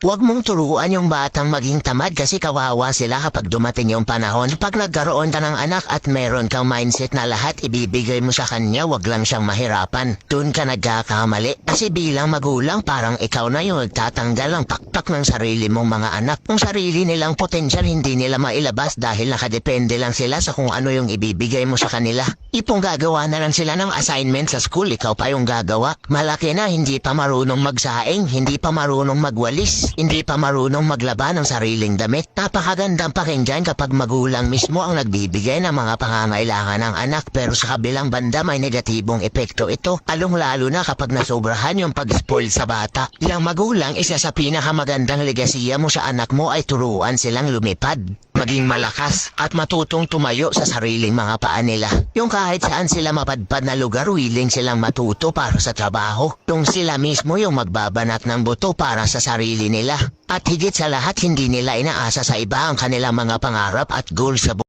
Huwag mong turuan yung batang maging tamad kasi kawawa sila kapag dumating yung panahon. Pag nagkaroon ka ng anak at meron kang mindset na lahat ibibigay mo sa kanya, wag lang siyang mahirapan. Doon ka nagkakamali. Kasi bilang magulang, parang ikaw na yung nagtatanggal ang pakpak ng sarili mong mga anak. Kung sarili nilang potensyal hindi nila mailabas dahil nakadepende lang sila sa kung ano yung ibibigay mo sa kanila. Ipong gagawa na lang sila ng assignment sa school, ikaw pa yung gagawa. Malaki na, hindi pa marunong magsaing, hindi pa marunong magwalis. Hindi pa marunong maglaba ng sariling damit. Napakagandang pakinggan kapag magulang mismo ang nagbibigay ng mga pangangailangan ng anak pero sa kabilang banda may negatibong epekto ito. Along-lalo na kapag nasobrahan yung pag-spoil sa bata. Yang magulang, isa sa pinakamagandang legasiya mo sa anak mo ay turuan silang lumipad, maging malakas at matutong tumayo sa sariling mga paa nila. Yung kahit saan sila mapadpad na lugar, willing silang matuto para sa trabaho. Yung sila mismo yung magbabanat ng buto para sa sarili nila. At higit sa lahat, hindi nila inaasa sa iba ang kanilang mga pangarap at goals sa buhay.